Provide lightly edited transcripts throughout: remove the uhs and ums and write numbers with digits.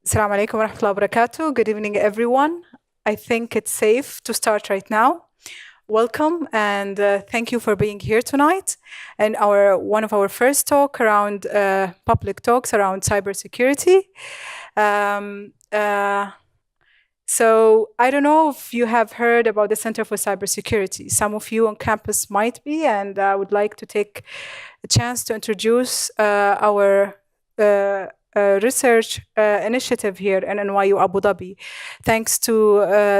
Assalamu alaikum wa rahmatullahi wa barakatuh. Good evening, everyone. I think it's safe to start right now. Welcome and thank you for being here tonight. And one of our first talk around public talks around cybersecurity. So I don't know if you have heard about the Center for Cybersecurity. Some of you on campus might be, and I would like to take a chance to introduce our research initiative here in NYU Abu Dhabi. Thanks to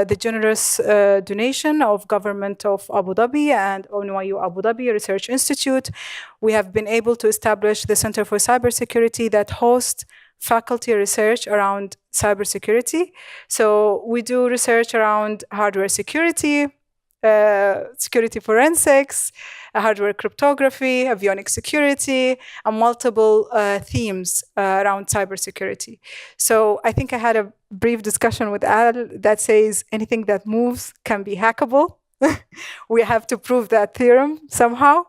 the generous donation of Government of Abu Dhabi and NYU Abu Dhabi Research Institute, we have been able to establish the Center for Cybersecurity that hosts faculty research around cybersecurity. So we do research around hardware security, security forensics, hardware cryptography, avionics security, and multiple themes around cybersecurity. So I think I had a brief discussion with Al that says anything that moves can be hackable. We have to prove that theorem somehow.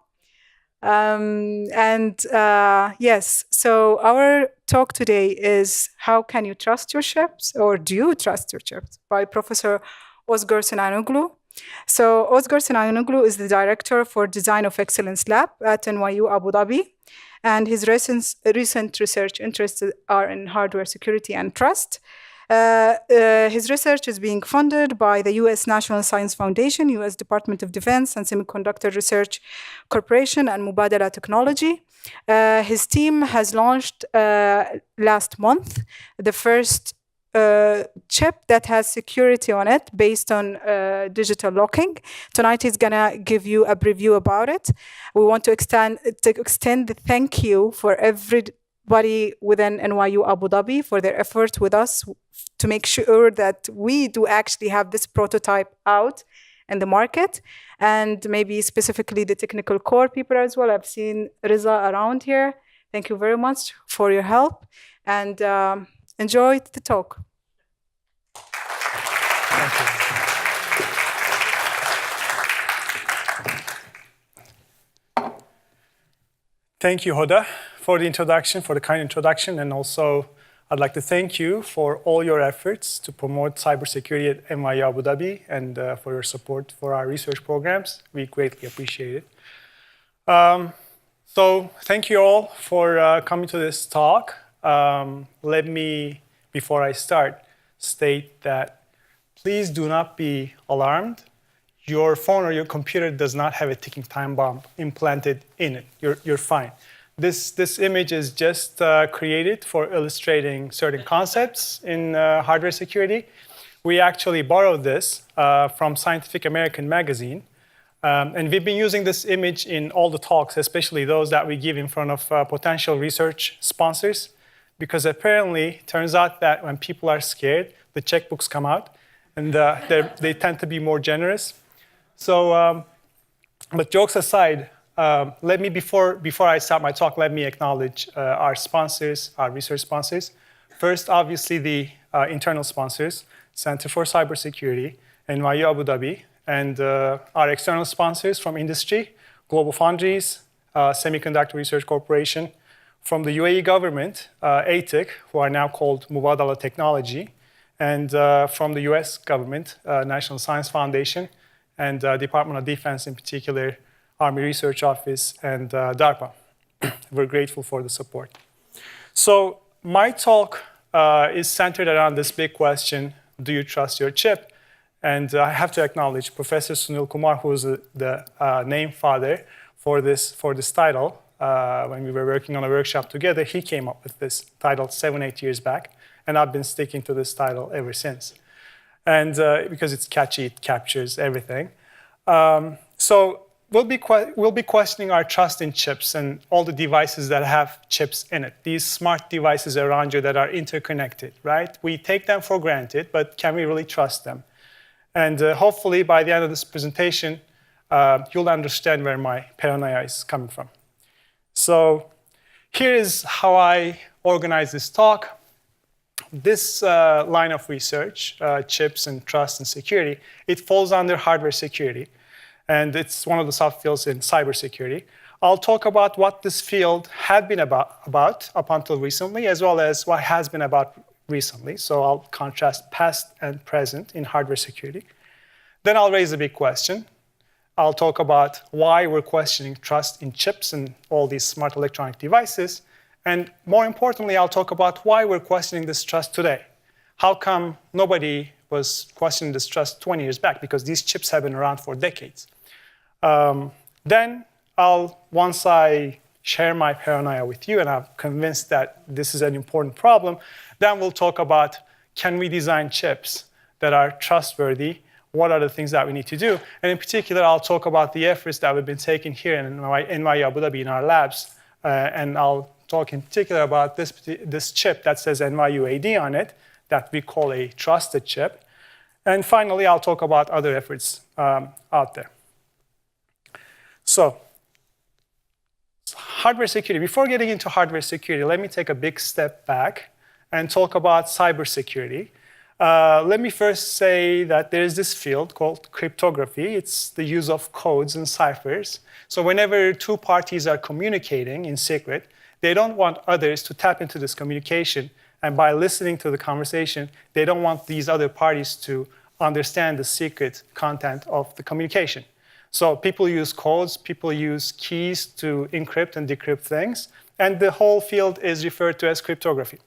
Yes, so our talk today is How Can You Trust Your Chips, or Do You Trust Your Chips, by Professor Ozgur Sinanoglu. So Ozgur Sinanoglu is the director for Design of Excellence Lab at NYU Abu Dhabi, and his recent research interests are in hardware security and trust. His research is being funded by the U.S. National Science Foundation, U.S. Department of Defense and Semiconductor Research Corporation, and Mubadala Technology. His team has launched last month the first chip that has security on it based on digital locking. Tonight he's gonna give you a preview about it. We want to extend the thank you for everybody within NYU Abu Dhabi for their effort with us to make sure that we do actually have this prototype out in the market, and maybe specifically the technical core people as well. I've seen Riza around here. Thank you very much for your help, and enjoy the talk. Thank you. Thank you, Hoda, for the introduction, for the kind introduction, and also I'd like to thank you for all your efforts to promote cybersecurity at NYU Abu Dhabi and for your support for our research programs. We greatly appreciate it. So thank you all for coming to this talk. Let me, before I start, state that please do not be alarmed. Your phone or your computer does not have a ticking time bomb implanted in it. You're fine. This image is just created for illustrating certain concepts in hardware security. We actually borrowed this from Scientific American magazine. And we've been using this image in all the talks, especially those that we give in front of potential research sponsors, because apparently it turns out that when people are scared, the checkbooks come out, and they tend to be more generous. So, but jokes aside, let me, before I start my talk, let me acknowledge our sponsors, our research sponsors. First, obviously, the internal sponsors, Center for Cybersecurity, NYU Abu Dhabi, and our external sponsors from industry, Global Foundries, Semiconductor Research Corporation, from the UAE government, ATIC, who are now called Mubadala Technology, and from the US government, National Science Foundation, and Department of Defense in particular, Army Research Office, and DARPA. We're grateful for the support. So my talk is centered around this big question, do you trust your chip? And I have to acknowledge Professor Sunil Kumar, who is the name father for this title. When we were working on a workshop together, he came up with this title 7-8 years back, and I've been sticking to this title ever since. And because it's catchy, it captures everything. So we'll be questioning our trust in chips and all the devices that have chips in it. These smart devices around you that are interconnected, right? We take them for granted, but can we really trust them? And hopefully by the end of this presentation, you'll understand where my paranoia is coming from. So here is how I organize this talk. This line of research, chips and trust and security, it falls under hardware security. And it's one of the subfields in cybersecurity. I'll talk about what this field had been about up until recently, as well as what has been about recently. So I'll contrast past and present in hardware security. Then I'll raise a big question. I'll talk about why we're questioning trust in chips and all these smart electronic devices. And more importantly, I'll talk about why we're questioning this trust today. How come nobody was questioning this trust 20 years back? Because these chips have been around for decades. Then once I share my paranoia with you and I'm convinced that this is an important problem, then we'll talk about, can we design chips that are trustworthy? What are the things that we need to do? And in particular, I'll talk about the efforts that we've been taking here in NYU Abu Dhabi in our labs. And I'll talk in particular about this chip that says NYU AD on it, that we call a trusted chip. And finally, I'll talk about other efforts out there. So, hardware security. Before getting into hardware security, let me take a big step back and talk about cybersecurity. Let me first say that there is this field called cryptography. It's the use of codes and ciphers. So whenever two parties are communicating in secret, they don't want others to tap into this communication. And by listening to the conversation, they don't want these other parties to understand the secret content of the communication. So people use codes, people use keys to encrypt and decrypt things. And the whole field is referred to as cryptography.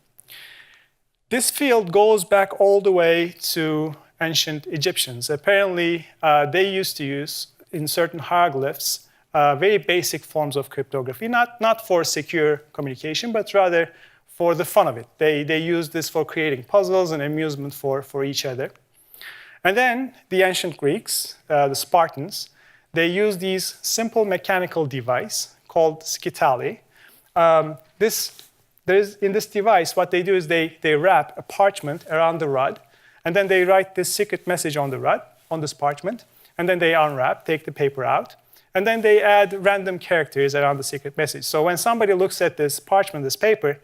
This field goes back all the way to ancient Egyptians. Apparently, they used to use, in certain hieroglyphs, very basic forms of cryptography, not for secure communication, but rather for the fun of it. They used this for creating puzzles and amusement for each other. And then the ancient Greeks, the Spartans, they used these simple mechanical device called skytale. In this device, what they do is they wrap a parchment around the rod, and then they write this secret message on the rod, on this parchment, and then they unwrap, take the paper out, and then they add random characters around the secret message. So when somebody looks at this parchment, this paper,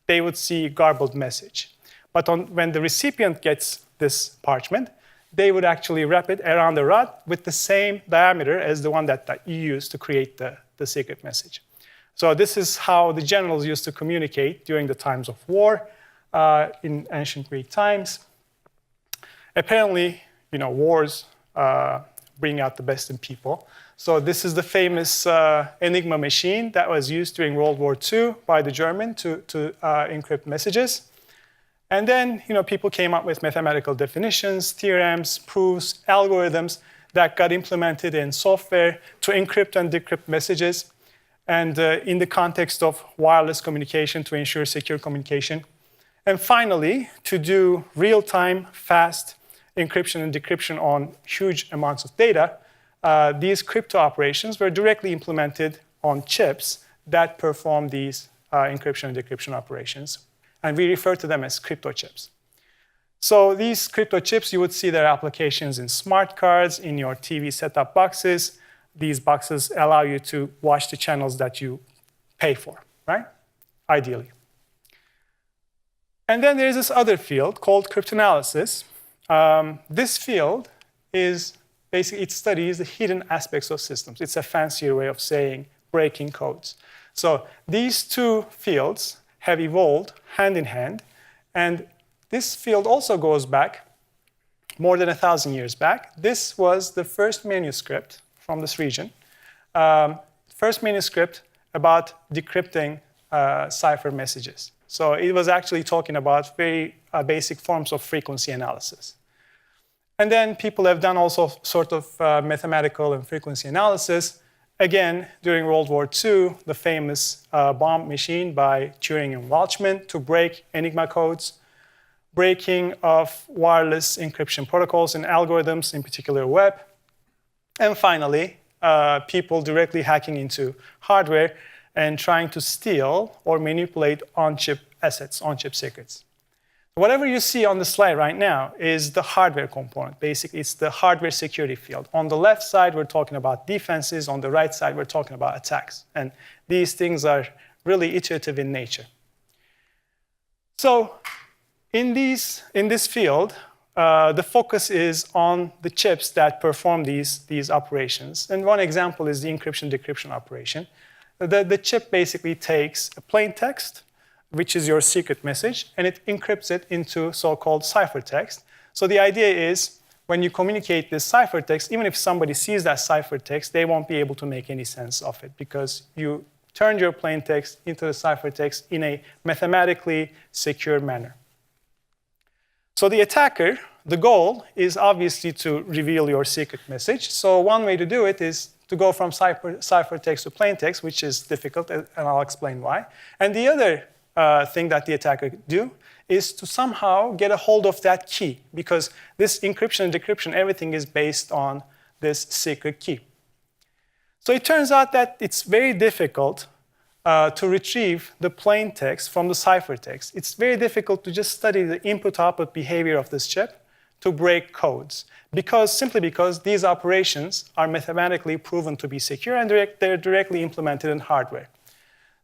they would see a garbled message. But when the recipient gets this parchment, they would actually wrap it around the rod with the same diameter as the one that you use to create the secret message. So this is how the generals used to communicate during the times of war in ancient Greek times. Apparently, wars bring out the best in people. So this is the famous Enigma machine that was used during World War II by the German to encrypt messages. And then, people came up with mathematical definitions, theorems, proofs, algorithms that got implemented in software to encrypt and decrypt messages. And in the context of wireless communication to ensure secure communication. And finally, to do real-time, fast encryption and decryption on huge amounts of data, these crypto operations were directly implemented on chips that perform these encryption and decryption operations. And we refer to them as crypto chips. So these crypto chips, you would see their applications in smart cards, in your TV set-top boxes. These boxes allow you to watch the channels that you pay for, right? Ideally. And then there's this other field called cryptanalysis. This field is basically, it studies the hidden aspects of systems. It's a fancier way of saying breaking codes. So these two fields have evolved hand in hand. And this field also goes back more than 1,000 years back. This was the first manuscript from this region. First manuscript about decrypting cipher messages. So it was actually talking about very basic forms of frequency analysis. And then people have done also sort of mathematical and frequency analysis. Again, during World War II, the famous bomb machine by Turing and Welchman to break Enigma codes, breaking of wireless encryption protocols and algorithms, in particular web. And finally, people directly hacking into hardware and trying to steal or manipulate on-chip assets, on-chip secrets. Whatever you see on the slide right now is the hardware component. Basically, it's the hardware security field. On the left side, we're talking about defenses. On the right side, we're talking about attacks. And these things are really iterative in nature. So in this field, the focus is on the chips that perform these operations. And one example is the encryption-decryption operation. The chip basically takes a plain text, which is your secret message, and it encrypts it into so-called ciphertext. So the idea is when you communicate this ciphertext, even if somebody sees that ciphertext, they won't be able to make any sense of it because you turned your plain text into the ciphertext in a mathematically secure manner. So the attacker, the goal is obviously to reveal your secret message. So one way to do it is to go from ciphertext to plain text, which is difficult, and I'll explain why. And the other thing that the attacker do is to somehow get a hold of that key, because this encryption and decryption, everything is based on this secret key. So it turns out that it's very difficult to retrieve the plain text from the ciphertext. It's very difficult to just study the input-output behavior of this chip to break codes, simply because these operations are mathematically proven to be secure and they're directly implemented in hardware.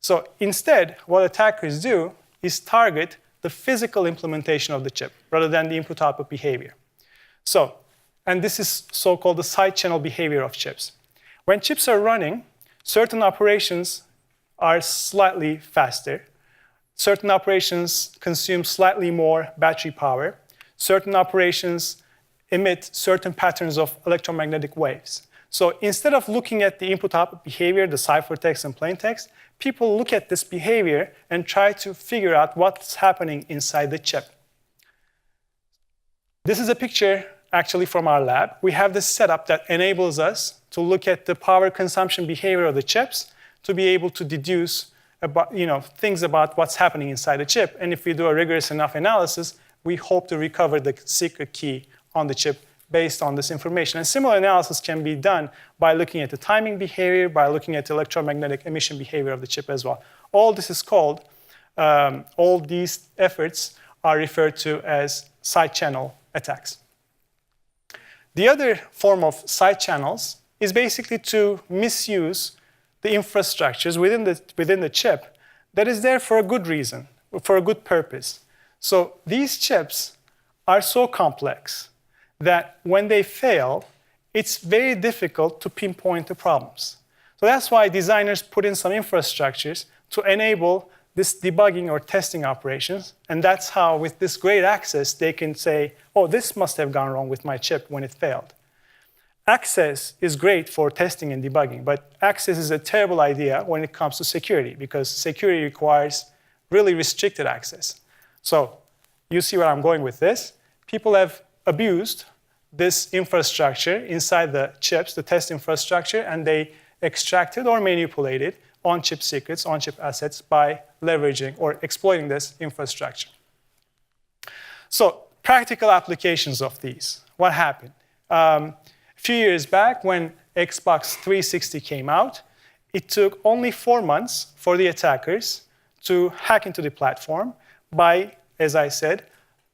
So instead, what attackers do is target the physical implementation of the chip rather than the input-output behavior. So, and this is so-called the side channel behavior of chips. When chips are running, certain operations are slightly faster. Certain operations consume slightly more battery power. Certain operations emit certain patterns of electromagnetic waves. So instead of looking at the input-output behavior, the ciphertext and plain text, people look at this behavior and try to figure out what's happening inside the chip. This is a picture actually from our lab. We have this setup that enables us to look at the power consumption behavior of the chips to be able to deduce about, things about what's happening inside the chip. And if we do a rigorous enough analysis, we hope to recover the secret key on the chip based on this information. And similar analysis can be done by looking at the timing behavior, by looking at the electromagnetic emission behavior of the chip as well. All this is called, all these efforts are referred to as side channel attacks. The other form of side channels is basically to misuse the infrastructures within the chip that is there for a good reason, for a good purpose. So these chips are so complex that when they fail, it's very difficult to pinpoint the problems. So that's why designers put in some infrastructures to enable this debugging or testing operations. And that's how, with this great access, they can say, oh, this must have gone wrong with my chip when it failed. Access is great for testing and debugging, but access is a terrible idea when it comes to security, because security requires really restricted access. So you see where I'm going with this. People have abused this infrastructure inside the chips, the test infrastructure, and they extracted or manipulated on-chip secrets, on-chip assets by leveraging or exploiting this infrastructure. So practical applications of these. What happened? A few years back, when Xbox 360 came out, it took only 4 months for the attackers to hack into the platform by, as I said,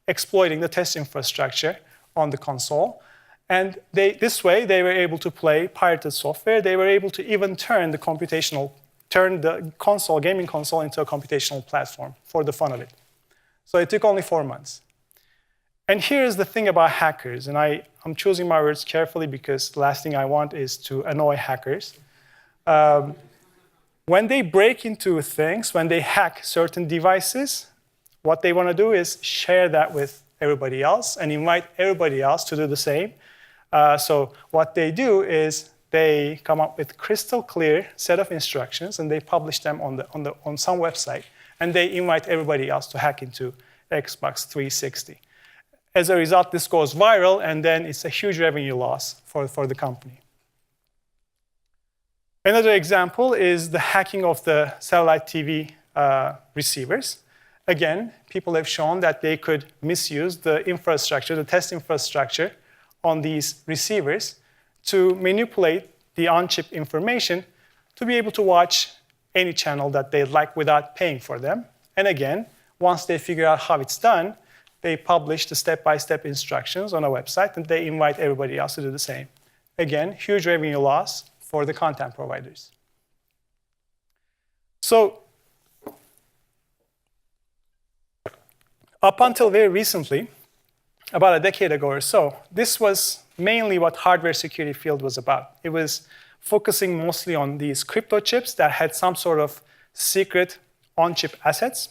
exploiting the test infrastructure on the console. And this way, they were able to play pirated software. They were able to even turn the console, gaming console, into a computational platform for the fun of it. So it took only 4 months. And here's the thing about hackers, and I'm choosing my words carefully because the last thing I want is to annoy hackers. When they break into things, when they hack certain devices, what they want to do is share that with everybody else and invite everybody else to do the same. So what they do is they come up with crystal clear set of instructions and they publish them on some website, and they invite everybody else to hack into Xbox 360. As a result, this goes viral, and then it's a huge revenue loss for the company. Another example is the hacking of the satellite TV receivers. Again, people have shown that they could misuse the infrastructure, the test infrastructure on these receivers to manipulate the on-chip information to be able to watch any channel that they'd like without paying for them. And again, once they figure out how it's done, they publish the step-by-step instructions on a website, and they invite everybody else to do the same. Again, huge revenue loss for the content providers. So up until very recently, about a decade ago or so, this was mainly what hardware security field was about. It was focusing mostly on these crypto chips that had some sort of secret on-chip assets.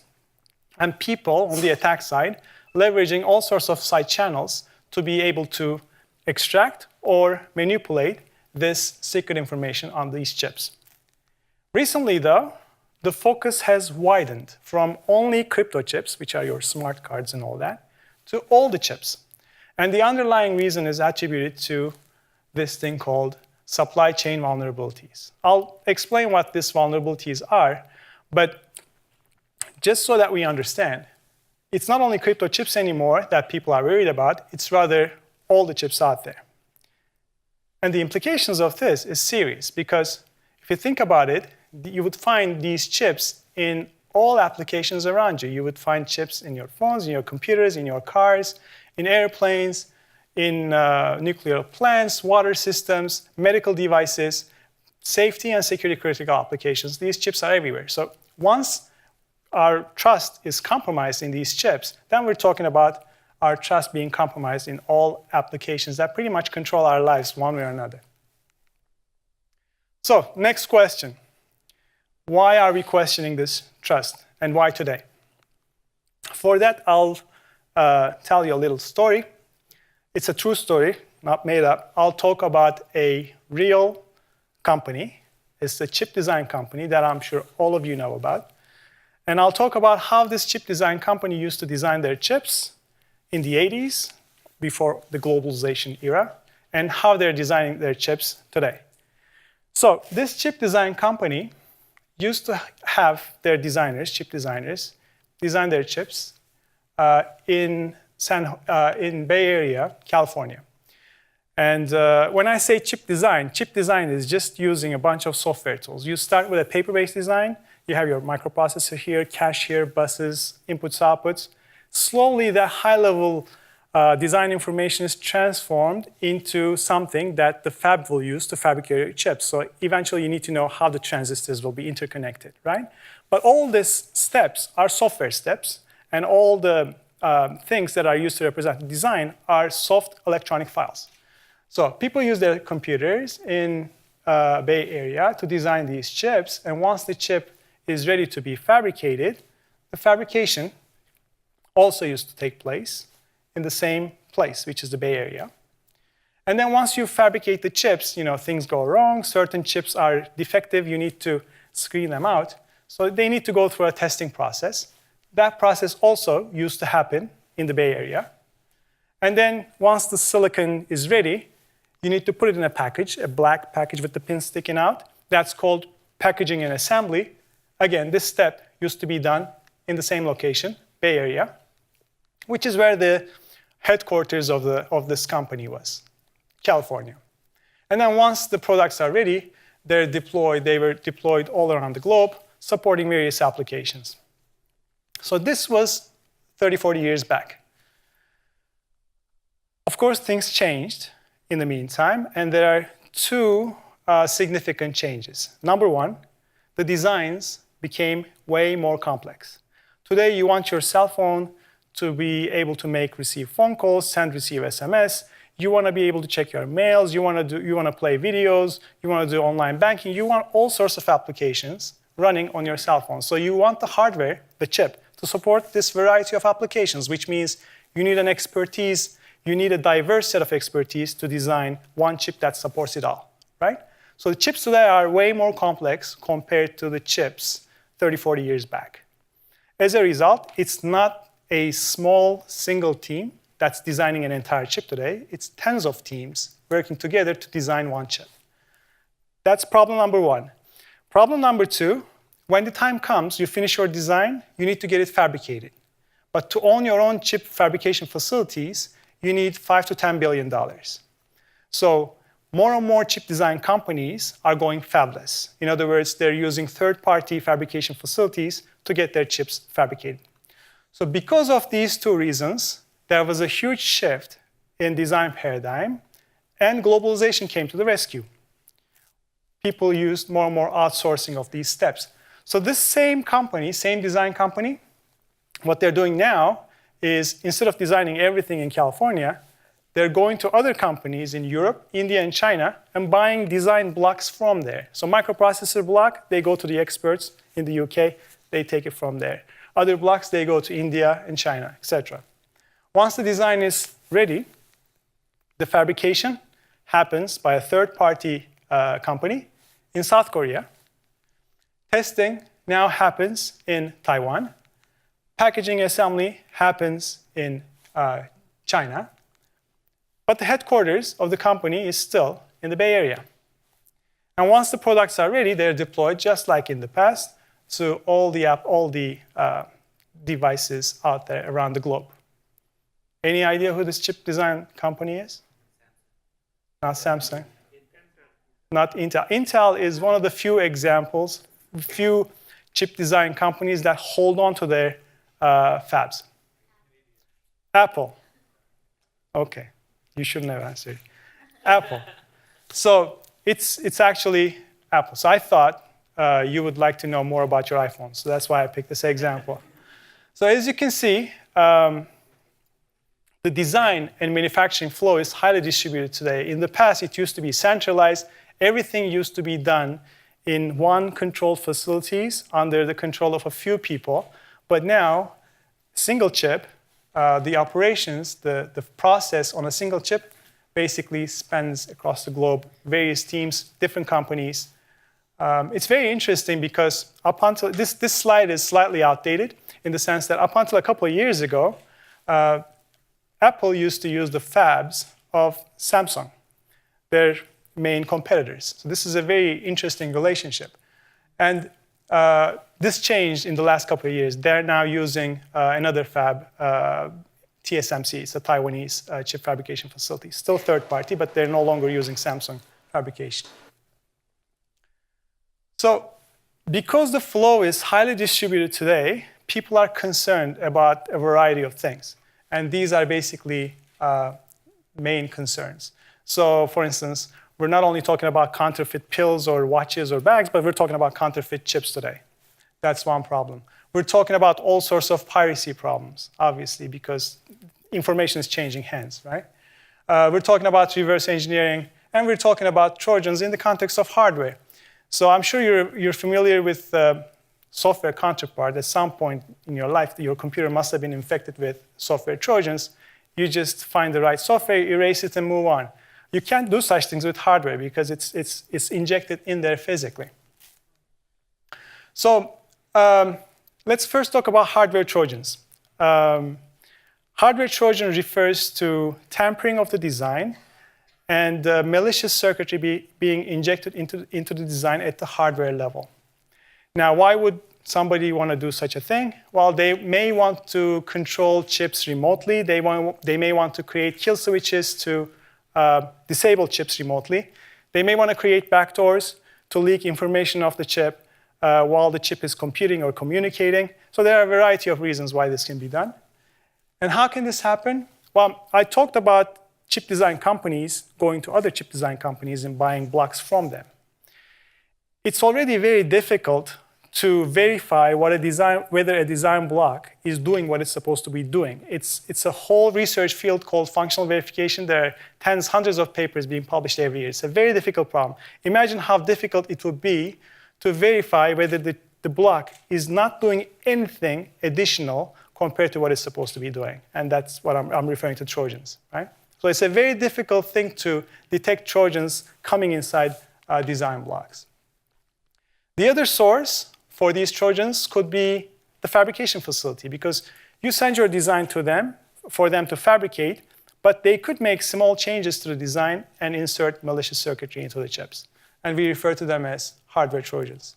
and people on the attack side leveraging all sorts of side channels to be able to extract or manipulate this secret information on these chips. Recently, though, the focus has widened from only crypto chips, which are your smart cards and all that, to all the chips. And the underlying reason is attributed to this thing called supply chain vulnerabilities. I'll explain what these vulnerabilities are, but just so that we understand, it's not only crypto chips anymore that people are worried about, it's rather all the chips out there. And the implications of this is serious because if you think about it, you would find these chips in all applications around you. You would find chips in your phones, in your computers, in your cars, in airplanes, in nuclear plants, water systems, medical devices, safety and security critical applications. These chips are everywhere. So once our trust is compromised in these chips, then we're talking about our trust being compromised in all applications that pretty much control our lives one way or another. So, next question. Why are we questioning this trust, and why today? For that, I'll tell you a little story. It's a true story, not made up. I'll talk about a real company. It's a chip design company that I'm sure all of you know about. And I'll talk about how this chip design company used to design their chips in the 80s, before the globalization era, and how they're designing their chips today. So this chip design company used to have their designers, chip designers, design their chips in Bay Area, California. And when I say chip design is just using a bunch of software tools. You start with a paper-based design. You have your microprocessor here, cache here, buses, inputs, outputs. Slowly, that high-level design information is transformed into something that the fab will use to fabricate your chips. So eventually, you need to know how the transistors will be interconnected, right? But all these steps are software steps, and all the things that are used to represent design are soft electronic files. So people use their computers in Bay Area to design these chips, and once the chip is ready to be fabricated, the fabrication also used to take place in the same place, which is the Bay Area. And then once you fabricate the chips, things go wrong, certain chips are defective, you need to screen them out. So they need to go through a testing process. That process also used to happen in the Bay Area. And then once the silicon is ready, you need to put it in a package, a black package with the pins sticking out. That's called packaging and assembly. Again, this step used to be done in the same location, Bay Area, which is where the headquarters of this company was, California. And then once the products are ready, they were deployed all around the globe, supporting various applications. So this was 30, 40 years back. Of course, things changed in the meantime, and there are two significant changes. Number one, the designs became way more complex. Today, you want your cell phone to be able to receive phone calls, send, receive SMS. You want to be able to check your mails. You want to play videos. You want to do online banking. You want all sorts of applications running on your cell phone. So you want the hardware, the chip, to support this variety of applications, which means you need an expertise. You need a diverse set of expertise to design one chip that supports it all, right? So the chips today are way more complex compared to the chips 30, 40 years back. As a result, it's not a small single team that's designing an entire chip today. It's tens of teams working together to design one chip. That's problem number one. Problem number two, when the time comes, you finish your design, you need to get it fabricated. But to own your own chip fabrication facilities, you need $5 to $10 billion. So more and more chip design companies are going fabless. In other words, they're using third-party fabrication facilities to get their chips fabricated. So because of these two reasons, there was a huge shift in design paradigm, and globalization came to the rescue. People used more and more outsourcing of these steps. So this same company, same design company, what they're doing now is instead of designing everything in California, they're going to other companies in Europe, India, and China and buying design blocks from there. So microprocessor block, they go to the experts in the UK, they take it from there. Other blocks, they go to India and China, etc. Once the design is ready, the fabrication happens by a third-party company in South Korea. Testing now happens in Taiwan. Packaging assembly happens in China. But the headquarters of the company is still in the Bay Area. And once the products are ready, they're deployed just like in the past to all the devices out there around the globe. Any idea who this chip design company is? Not Samsung. Not Intel. Intel is one of the few examples, few chip design companies that hold on to their fabs. Apple. Okay, you shouldn't have answered. Apple. So it's actually Apple. So I thought you would like to know more about your iPhone. So that's why I picked this example. So as you can see, the design and manufacturing flow is highly distributed today. In the past, it used to be centralized. Everything used to be done in one controlled facilities under the control of a few people. But now, single chip, the operations, the process on a single chip basically spans across the globe, various teams, different companies. It's very interesting because up until this slide is slightly outdated in the sense that up until a couple of years ago, Apple used to use the fabs of Samsung, their main competitors. So this is a very interesting relationship. And this changed in the last couple of years. They're now using another fab, TSMC. It's a Taiwanese chip fabrication facility. Still third party, but they're no longer using Samsung fabrication. So because the flow is highly distributed today, people are concerned about a variety of things. And these are basically main concerns. So for instance, we're not only talking about counterfeit pills or watches or bags, but we're talking about counterfeit chips today. That's one problem. We're talking about all sorts of piracy problems, obviously, because information is changing hands, right? We're talking about reverse engineering, and we're talking about Trojans in the context of hardware. So I'm sure you're familiar with software counterpart. At some point in your life, your computer must have been infected with software Trojans. You just find the right software, erase it, and move on. You can't do such things with hardware because it's injected in there physically. So let's first talk about hardware Trojans. Hardware Trojan refers to tampering of the design and malicious circuitry being injected into the design at the hardware level. Now, why would somebody want to do such a thing? Well, they may want to control chips remotely. They may want to create kill switches to disable chips remotely. They may want to create backdoors to leak information off the chip while the chip is computing or communicating. So there are a variety of reasons why this can be done. And how can this happen? Well, I talked about chip design companies going to other chip design companies and buying blocks from them. It's already very difficult to verify whether a design block is doing what it's supposed to be doing. It's a whole research field called functional verification. There are tens, hundreds of papers being published every year. It's a very difficult problem. Imagine how difficult it would be to verify whether the block is not doing anything additional compared to what it's supposed to be doing. And that's what I'm referring to Trojans, right? So it's a very difficult thing to detect Trojans coming inside design blocks. The other source for these Trojans could be the fabrication facility, because you send your design to them for them to fabricate, but they could make small changes to the design and insert malicious circuitry into the chips. And we refer to them as hardware Trojans.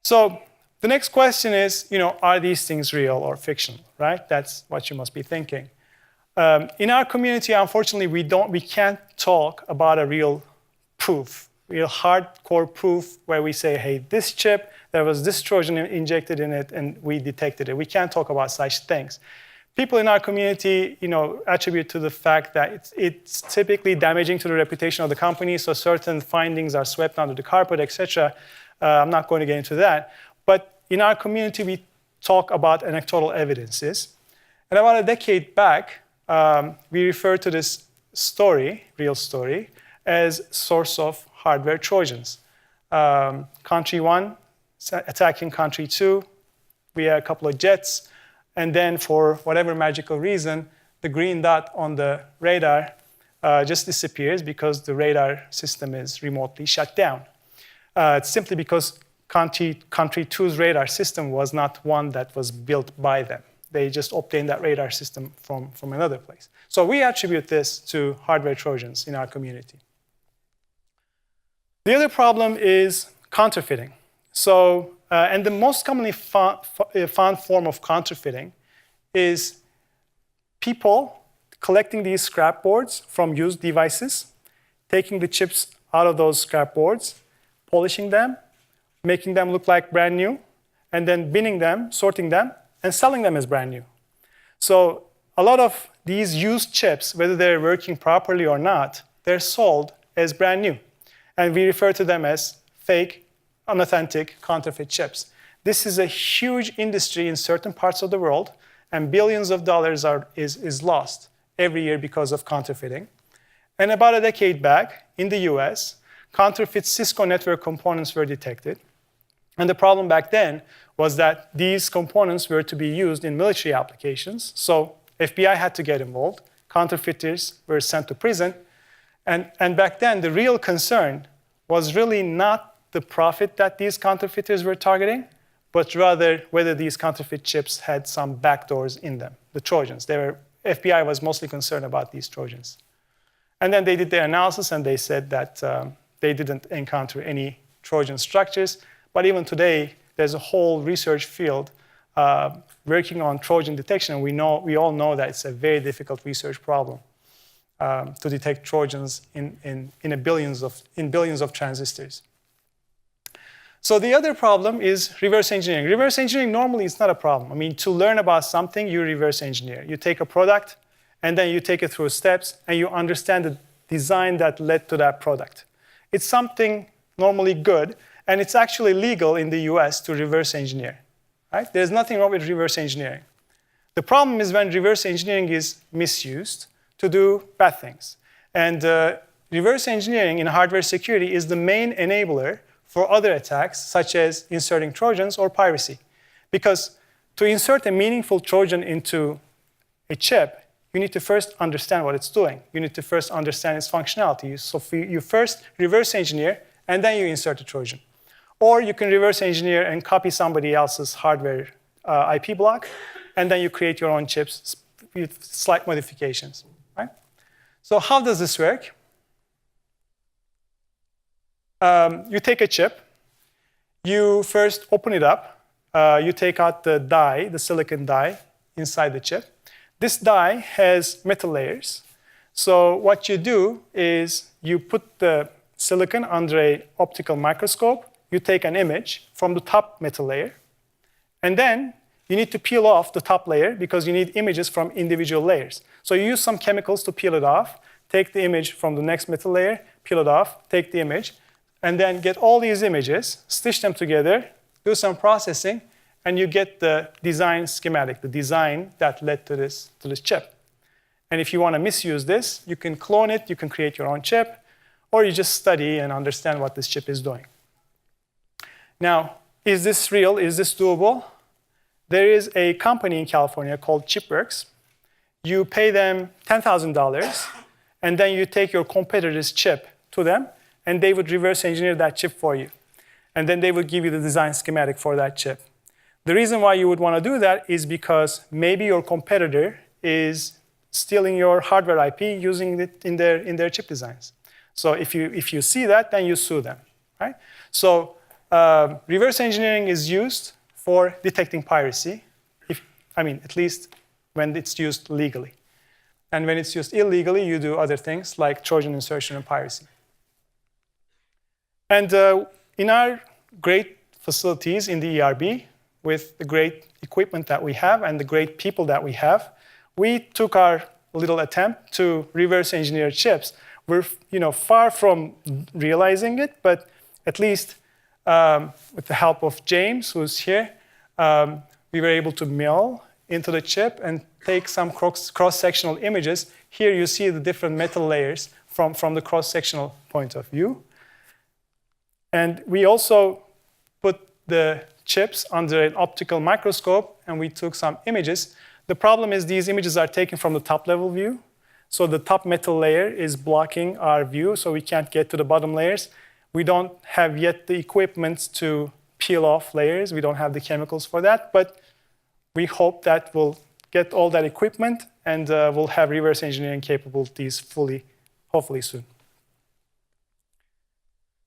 So the next question is, are these things real or fictional, right? That's what you must be thinking. In our community, unfortunately, we can't talk about a real proof, real hardcore proof where we say, hey, this chip, there was this Trojan injected in it and we detected it. We can't talk about such things. People in our community, attribute to the fact that it's typically damaging to the reputation of the company, so certain findings are swept under the carpet, etc. I'm not going to get into that. But in our community, we talk about anecdotal evidences. And about a decade back, we refer to this story, real story, as source of hardware Trojans. Country 1 attacking country 2, via a couple of jets, and then for whatever magical reason, the green dot on the radar just disappears because the radar system is remotely shut down. It's simply because Country 2's radar system was not one that was built by them. They just obtained that radar system from another place. So we attribute this to hardware Trojans in our community. The other problem is counterfeiting. So, and the most commonly found form of counterfeiting is people collecting these scrap boards from used devices, taking the chips out of those scrap boards, polishing them, making them look like brand new, and then binning them, sorting them, and selling them as brand new. So a lot of these used chips, whether they're working properly or not, they're sold as brand new. And we refer to them as fake, unauthentic, counterfeit chips. This is a huge industry in certain parts of the world, and billions of dollars is lost every year because of counterfeiting. And about a decade back, in the US, counterfeit Cisco network components were detected. And the problem back then was that these components were to be used in military applications. So FBI had to get involved. Counterfeiters were sent to prison. And back then, the real concern was really not the profit that these counterfeiters were targeting, but rather whether these counterfeit chips had some backdoors in them, the Trojans. FBI was mostly concerned about these Trojans. And then they did their analysis, and they said that they didn't encounter any Trojan structures. But even today, there's a whole research field working on Trojan detection. And we all know that it's a very difficult research problem to detect Trojans in billions of transistors. So the other problem is reverse engineering. Reverse engineering normally is not a problem. I mean, to learn about something, you reverse engineer. You take a product, and then you take it through steps, and you understand the design that led to that product. It's something normally good, and it's actually legal in the US to reverse engineer. Right? There's nothing wrong with reverse engineering. The problem is when reverse engineering is misused to do bad things. And reverse engineering in hardware security is the main enabler for other attacks, such as inserting Trojans or piracy. Because to insert a meaningful Trojan into a chip, you need to first understand what it's doing. You need to first understand its functionality. So you first reverse engineer, and then you insert a Trojan. Or you can reverse engineer and copy somebody else's hardware IP block, and then you create your own chips with slight modifications. Right? So how does this work? You take a chip, you first open it up, you take out the die, the silicon die inside the chip. This die has metal layers. So what you do is you put the silicon under an optical microscope, you take an image from the top metal layer, and then you need to peel off the top layer because you need images from individual layers. So you use some chemicals to peel it off, take the image from the next metal layer, peel it off, take the image, and then get all these images, stitch them together, do some processing, and you get the design schematic, the design that led to this chip. And if you want to misuse this, you can clone it, you can create your own chip, or you just study and understand what this chip is doing. Now, is this real? Is this doable? There is a company in California called ChipWorks. You pay them $10,000, and then you take your competitor's chip to them, and they would reverse engineer that chip for you. And then they would give you the design schematic for that chip. The reason why you would want to do that is because maybe your competitor is stealing your hardware IP using it in their chip designs. So if you see that, then you sue them. Right? So reverse engineering is used for detecting piracy, at least when it's used legally. And when it's used illegally, you do other things like Trojan insertion and piracy. And in our great facilities in the ERB, with the great equipment that we have and the great people that we have, we took our little attempt to reverse engineer chips. We're far from realizing it, but at least with the help of James, who's here, we were able to mill into the chip and take some cross-sectional images. Here you see the different metal layers from the cross-sectional point of view. And we also put the chips under an optical microscope, and we took some images. The problem is these images are taken from the top-level view. So the top metal layer is blocking our view, so we can't get to the bottom layers. We don't have yet the equipment to peel off layers. We don't have the chemicals for that, but we hope that we'll get all that equipment and we'll have reverse engineering capabilities fully, hopefully soon.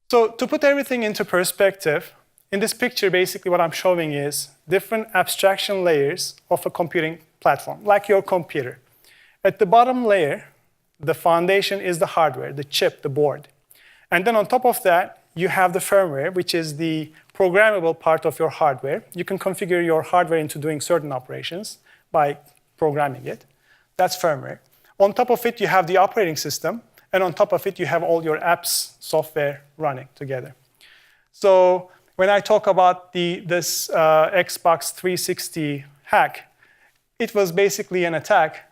So to put everything into perspective, in this picture, basically what I'm showing is different abstraction layers of a computing platform, like your computer. At the bottom layer, the foundation is the hardware, the chip, the board. And then on top of that, you have the firmware, which is the programmable part of your hardware. You can configure your hardware into doing certain operations by programming it. That's firmware. On top of it, you have the operating system. And on top of it, you have all your apps, software running together. So when I talk about this Xbox 360 hack, it was basically an attack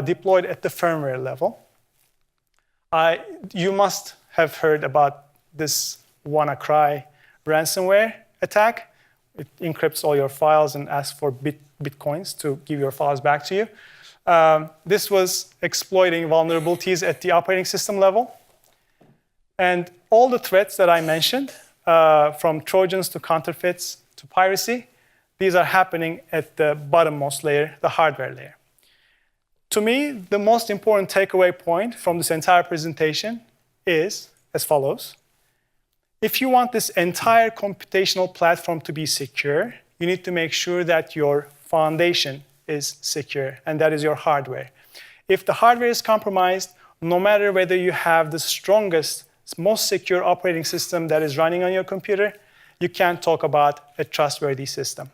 deployed at the firmware level. You must have heard about this WannaCry ransomware attack. It encrypts all your files and asks for bitcoins to give your files back to you. This was exploiting vulnerabilities at the operating system level. And all the threats that I mentioned, from Trojans to counterfeits to piracy, these are happening at the bottommost layer, the hardware layer. To me, the most important takeaway point from this entire presentation is as follows. If you want this entire computational platform to be secure, you need to make sure that your foundation is secure, and that is your hardware. If the hardware is compromised, no matter whether you have the strongest, most secure operating system that is running on your computer, you can't talk about a trustworthy system.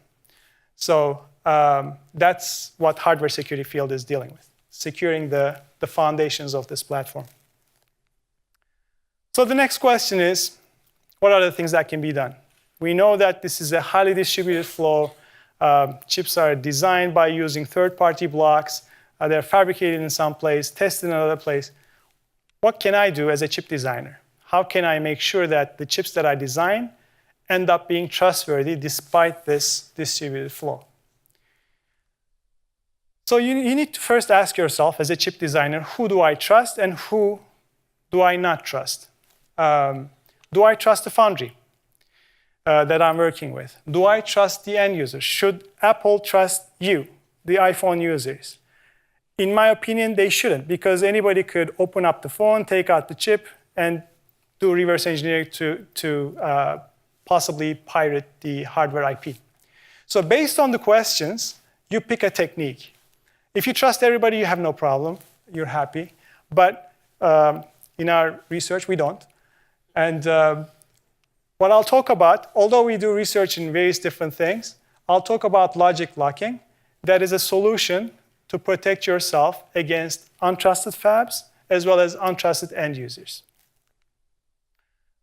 So that's what hardware security field is dealing with, securing the foundations of this platform. So the next question is, what are the things that can be done? We know that this is a highly distributed flow. Chips are designed by using third-party blocks. They're fabricated in some place, tested in another place. What can I do as a chip designer? How can I make sure that the chips that I design end up being trustworthy despite this distributed flow? So you need to first ask yourself, as a chip designer, who do I trust and who do I not trust? Do I trust the foundry that I'm working with? Do I trust the end user? Should Apple trust you, the iPhone users? In my opinion, they shouldn't, because anybody could open up the phone, take out the chip, and do reverse engineering to possibly pirate the hardware IP. So based on the questions, you pick a technique. If you trust everybody, you have no problem. You're happy. But in our research, we don't. And what I'll talk about, although we do research in various different things, I'll talk about logic locking. That is a solution to protect yourself against untrusted fabs as well as untrusted end users.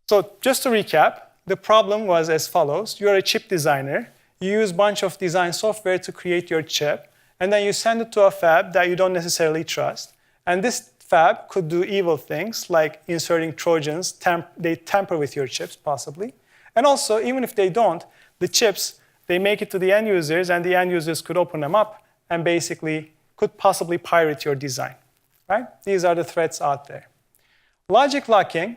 So just to recap, the problem was as follows. You're a chip designer. You use a bunch of design software to create your chip, and then you send it to a fab that you don't necessarily trust. And this fab could do evil things like inserting Trojans. They tamper with your chips, possibly. And also, even if they don't, the chips, they make it to the end users, and the end users could open them up and basically could possibly pirate your design. Right? These are the threats out there. Logic locking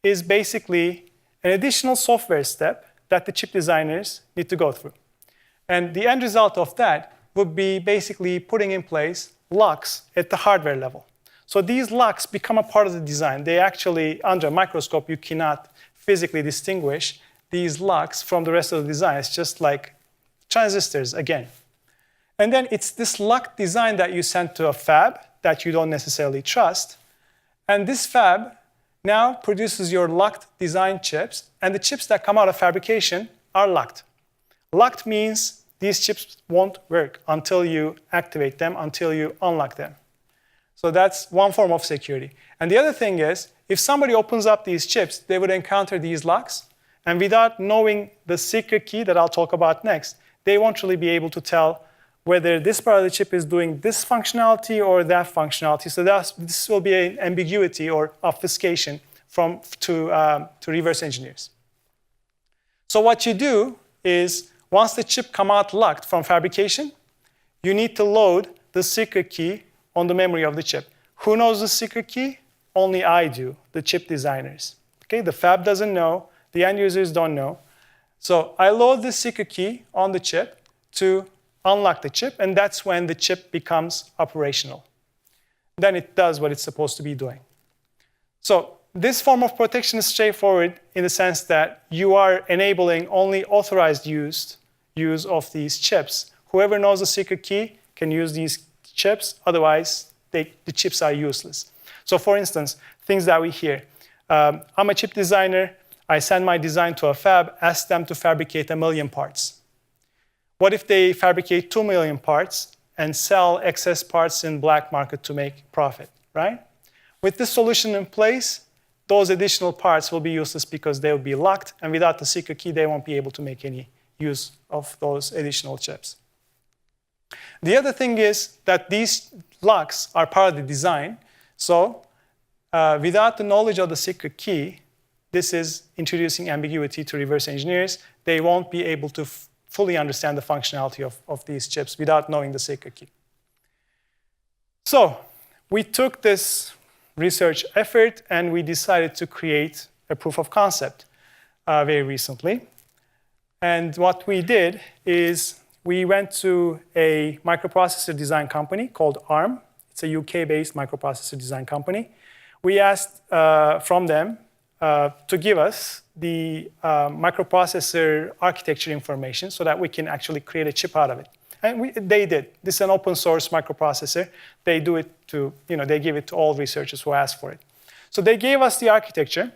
is basically an additional software step that the chip designers need to go through. And the end result of that would be basically putting in place locks at the hardware level. So these locks become a part of the design. They actually, under a microscope, you cannot physically distinguish these locks from the rest of the design. It's just like transistors again. And then it's this locked design that you send to a fab that you don't necessarily trust. And this fab now produces your locked design chips, and the chips that come out of fabrication are locked. Locked means these chips won't work until you activate them, until you unlock them. So that's one form of security. And the other thing is, if somebody opens up these chips, they would encounter these locks, and without knowing the secret key that I'll talk about next, they won't really be able to tell whether this part of the chip is doing this functionality or that functionality. So this will be an ambiguity or obfuscation to reverse engineers. So what you do is once the chip come out locked from fabrication, you need to load the secret key on the memory of the chip. Who knows the secret key? Only I do, the chip designers. Okay, the fab doesn't know, the end users don't know. So I load the secret key on the chip to unlock the chip, and that's when the chip becomes operational. Then it does what it's supposed to be doing. So this form of protection is straightforward in the sense that you are enabling only authorized use of these chips. Whoever knows the secret key can use these chips, otherwise the chips are useless. So for instance, things that we hear. I'm a chip designer, I send my design to a fab, ask them to fabricate 1 million parts. What if they fabricate 2 million parts and sell excess parts in black market to make profit, right? With this solution in place, those additional parts will be useless because they will be locked, and without the secret key, they won't be able to make any use of those additional chips. The other thing is that these locks are part of the design, so without the knowledge of the secret key, this is introducing ambiguity to reverse engineers. They won't be able to fully understand the functionality of these chips without knowing the secret key. So we took this research effort and we decided to create a proof of concept very recently. And what we did is we went to a microprocessor design company called ARM. It's a UK-based microprocessor design company. We asked from them to give us the microprocessor architecture information so that we can actually create a chip out of it. And they did. This is an open source microprocessor. They do it to, they give it to all researchers who ask for it. So they gave us the architecture,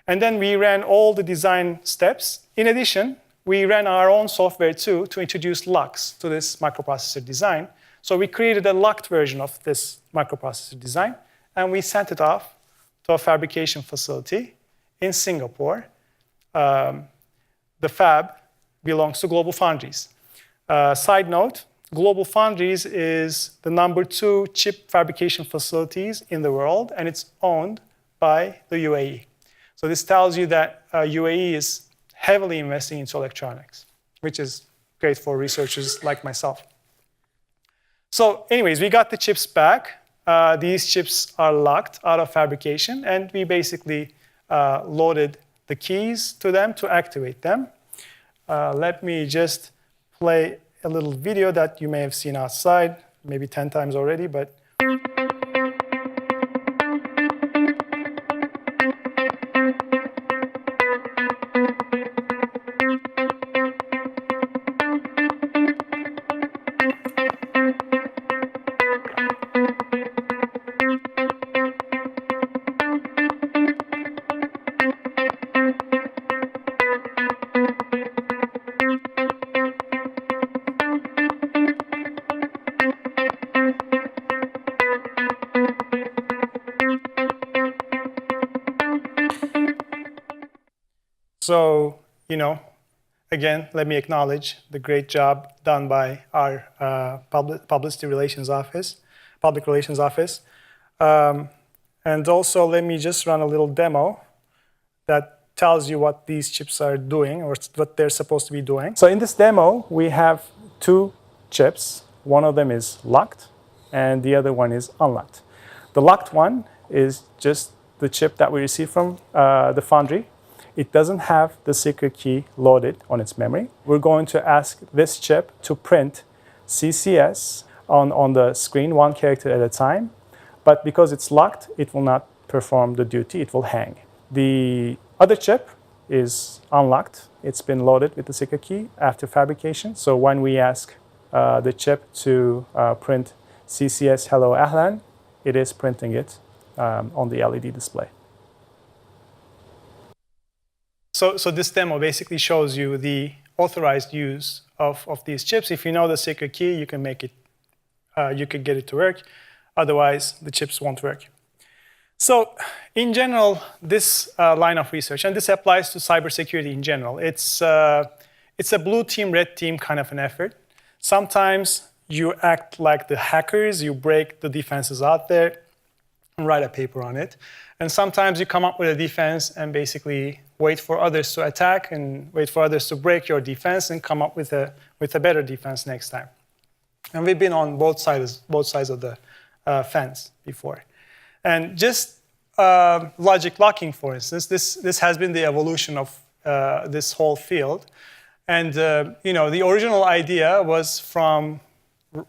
and then we ran all the design steps. In addition, we ran our own software too to introduce locks to this microprocessor design. So we created a locked version of this microprocessor design, and we sent it off to a fabrication facility in Singapore. The fab belongs to GlobalFoundries. Side note, GlobalFoundries is the #2 chip fabrication facilities in the world, and it's owned by the UAE. So this tells you that UAE is heavily investing into electronics, which is great for researchers like myself. So anyways, we got the chips back. These chips are locked out of fabrication, and we basically loaded the keys to them to activate them. Let me just play a little video that you may have seen outside, maybe 10 times already, but so, again, let me acknowledge the great job done by our public relations office. And also, let me just run a little demo that tells you what these chips are doing or what they're supposed to be doing. So in this demo, we have 2 chips. One of them is locked, and the other one is unlocked. The locked one is just the chip that we received from the foundry. It doesn't have the secret key loaded on its memory. We're going to ask this chip to print CCS on the screen, 1 character at a time. But because it's locked, it will not perform the duty. It will hang. The other chip is unlocked. It's been loaded with the secret key after fabrication. So when we ask the chip to print CCS Hello Ahlan, it is printing it on the LED display. So this demo basically shows you the authorized use of these chips. If you know the secret key, you can make it, you can get it to work. Otherwise, the chips won't work. So in general, this line of research, and this applies to cybersecurity in general, it's a blue team, red team kind of an effort. Sometimes you act like the hackers, you break the defenses out there. and write a paper on it. And sometimes you come up with a defense and basically wait for others to attack and wait for others to break your defense and come up with a better defense next time. And we've been on both sides of the fence before. And just logic locking, for instance, this has been the evolution of this whole field. And the original idea was from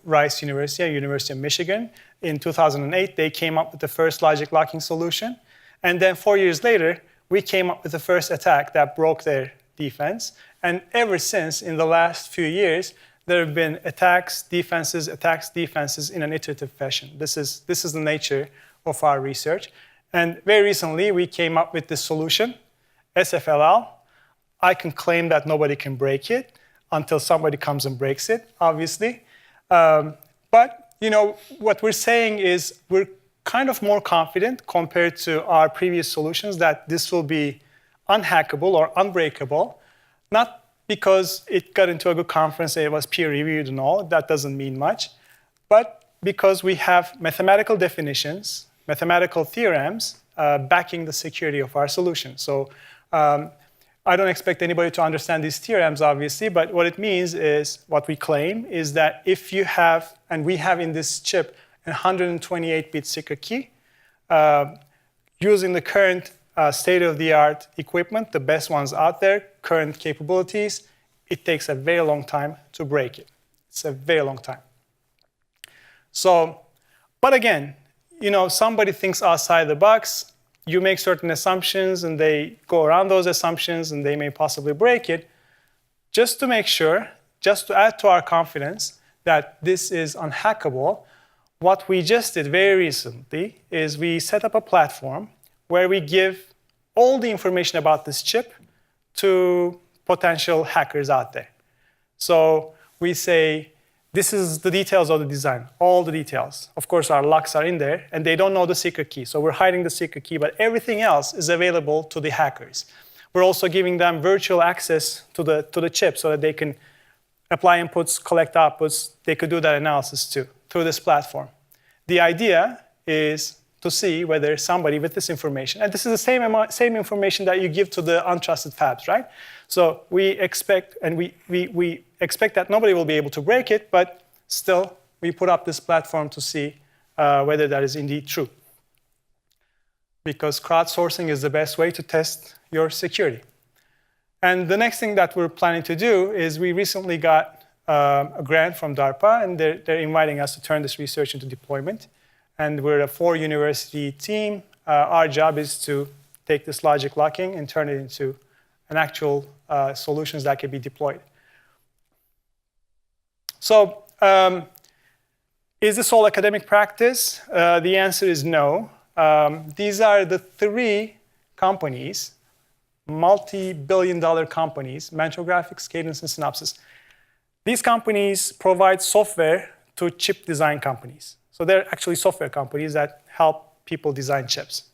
Rice University, University of Michigan. In 2008, they came up with the first logic locking solution. And then 4 years later, we came up with the first attack that broke their defense. And ever since, in the last few years, there have been attacks, defenses in an iterative fashion. This is the nature of our research. And very recently, we came up with this solution, SFLL. I can claim that nobody can break it until somebody comes and breaks it, obviously. But what we're saying is we're kind of more confident compared to our previous solutions that this will be unhackable or unbreakable, not because it got into a good conference and it was peer-reviewed and all, that doesn't mean much, but because we have mathematical definitions, mathematical theorems backing the security of our solution. So I don't expect anybody to understand these theorems, obviously, but what it means is, what we claim is that if you have, and we have in this chip, a 128-bit secret key, using the current state-of-the-art equipment, the best ones out there, current capabilities, it takes a very long time to break it. It's a very long time. So, but again, somebody thinks outside the box, you make certain assumptions and they go around those assumptions and they may possibly break it. Just to make sure, just to add to our confidence that this is unhackable, what we just did very recently is we set up a platform where we give all the information about this chip to potential hackers out there. So we say, this is the details of the design, all the details. Of course, our locks are in there, and they don't know the secret key. So we're hiding the secret key, but everything else is available to the hackers. We're also giving them virtual access to the chip so that they can apply inputs, collect outputs. They could do that analysis too through this platform. The idea is to see whether somebody with this information, and this is the same information that you give to the untrusted fabs, right? So we expect, and we expect that nobody will be able to break it, but still we put up this platform to see whether that is indeed true. Because crowdsourcing is the best way to test your security. And the next thing that we're planning to do is we recently got a grant from DARPA, and they're inviting us to turn this research into deployment. And we're a 4-university team. Our job is to take this logic locking and turn it into an actual solutions that can be deployed. So is this all academic practice? The answer is no. These are the 3 companies, multi-billion-dollar companies, Mentor Graphics, Cadence, and Synopsys. These companies provide software to chip design companies. So they're actually software companies that help people design chips.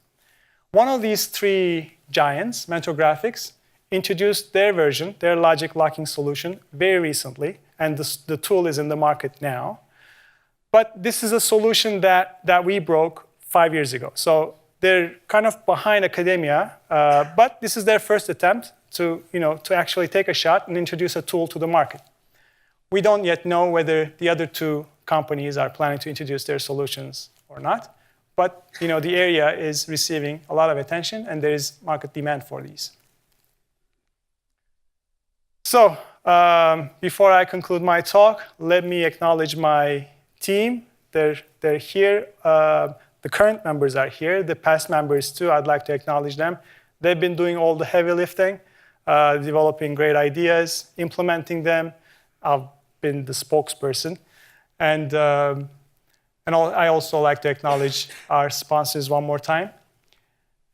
One of these 3 giants, Mentor Graphics, introduced their version, their logic locking solution, very recently, and the tool is in the market now. But this is a solution that we broke 5 years ago. So they're kind of behind academia, but this is their first attempt to actually take a shot and introduce a tool to the market. We don't yet know whether the other 2 companies are planning to introduce their solutions or not, but the area is receiving a lot of attention, and there is market demand for these. So before I conclude my talk, let me acknowledge my team. They're here. The current members are here. The past members too, I'd like to acknowledge them. They've been doing all the heavy lifting, developing great ideas, implementing them. I've been the spokesperson. And I also like to acknowledge our sponsors one more time.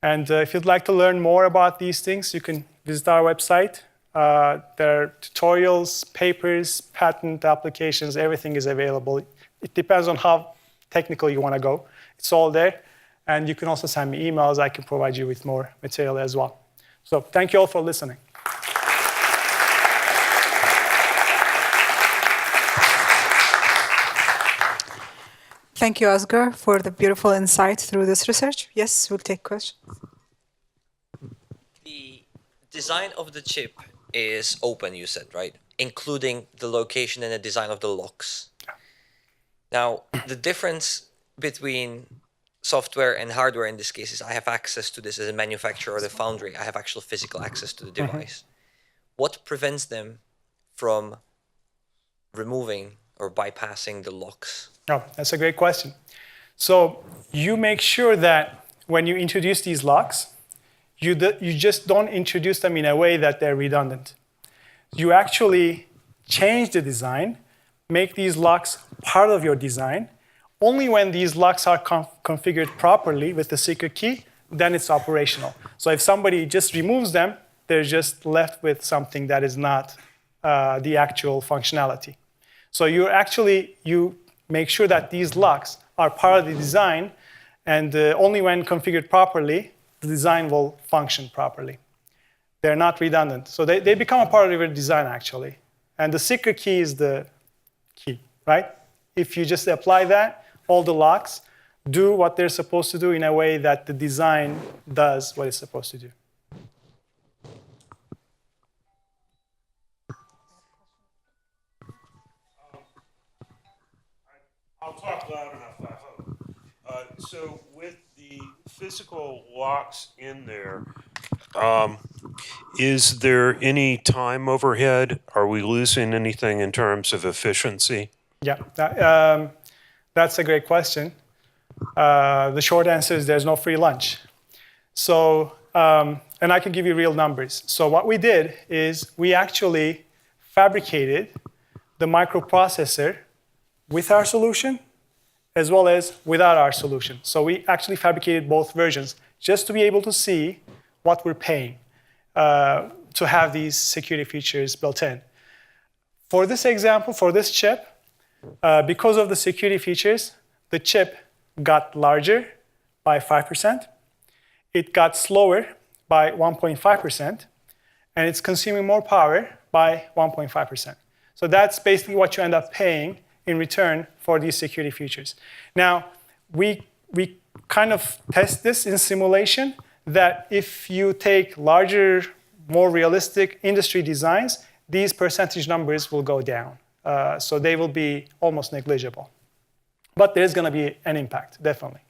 And if you'd like to learn more about these things, you can visit our website. There are tutorials, papers, patent applications, everything is available. It depends on how technical you want to go. It's all there. And you can also send me emails. I can provide you with more material as well. So thank you all for listening. Thank you, Ozgur, for the beautiful insight through this research. Yes, we'll take questions. The design of the chip is open, you said, right? Including the location and the design of the locks. Now, the difference between software and hardware in this case is I have access to this as a manufacturer or the foundry. I have actual physical access to the device. What prevents them from removing or bypassing the locks? Oh, that's a great question. So you make sure that when you introduce these locks, you just don't introduce them in a way that they're redundant. You actually change the design, make these locks part of your design. Only when these locks are configured properly with the secret key, then it's operational. So if somebody just removes them, they're just left with something that is not the actual functionality. So you make sure that these locks are part of the design, and only when configured properly, the design will function properly. They're not redundant. So they become a part of your design, actually. And the secret key is the key, right? If you just apply that, all the locks do what they're supposed to do in a way that the design does what it's supposed to do. I'll talk loud enough, I hope. So with the physical locks in there, is there any time overhead? Are we losing anything in terms of efficiency? Yeah, that's a great question. The short answer is there's no free lunch. So, and I can give you real numbers. So what we did is we actually fabricated the microprocessor with our solution as well as without our solution. So we actually fabricated both versions just to be able to see what we're paying to have these security features built in. For this example, for this chip, because of the security features, the chip got larger by 5%. It got slower by 1.5%, and it's consuming more power by 1.5%. So that's basically what you end up paying in return for these security features. Now, we kind of test this in simulation that if you take larger, more realistic industry designs, these percentage numbers will go down. So they will be almost negligible. But there's going to be an impact, definitely,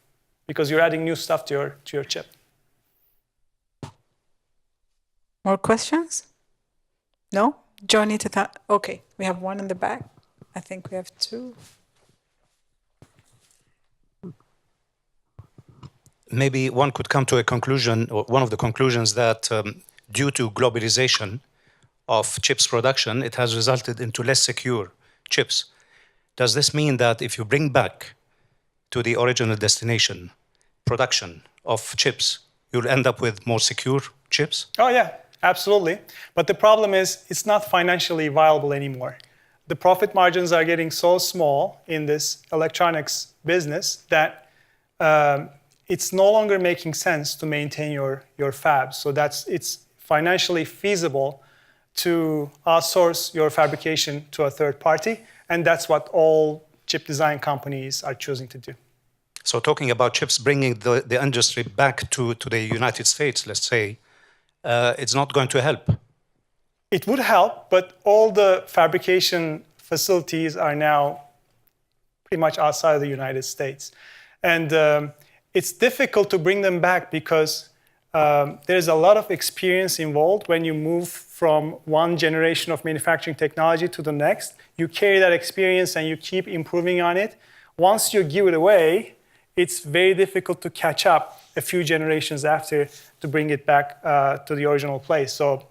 because you're adding new stuff to your chip. More questions? No? Johnny, okay, we have one in the back. I think we have two. Maybe one could come to a conclusion, or one of the conclusions that due to globalization of chips production, it has resulted into less secure chips. Does this mean that if you bring back to the original destination production of chips, you'll end up with more secure chips? Oh, yeah, absolutely. But the problem is it's not financially viable anymore. The profit margins are getting so small in this electronics business that it's no longer making sense to maintain your fabs. So it's financially feasible to outsource your fabrication to a third party, and that's what all chip design companies are choosing to do. So talking about chips bringing the industry back to the United States, let's say, it's not going to help. It would help, but all the fabrication facilities are now pretty much outside of the United States. And it's difficult to bring them back because there's a lot of experience involved when you move from one generation of manufacturing technology to the next. You carry that experience and you keep improving on it. Once you give it away, it's very difficult to catch up a few generations after to bring it back to the original place. So,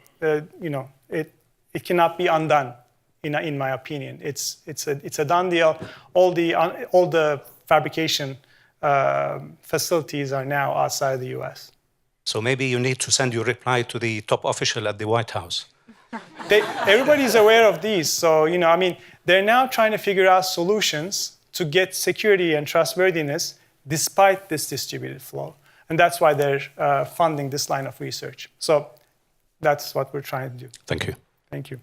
it cannot be undone, in my opinion. It's a done deal. All the fabrication facilities are now outside the U.S. So maybe you need to send your reply to the top official at the White House. Everybody's aware of these. So, they're now trying to figure out solutions to get security and trustworthiness despite this distributed flow. And that's why they're funding this line of research. So that's what we're trying to do. Thank you. Thank you.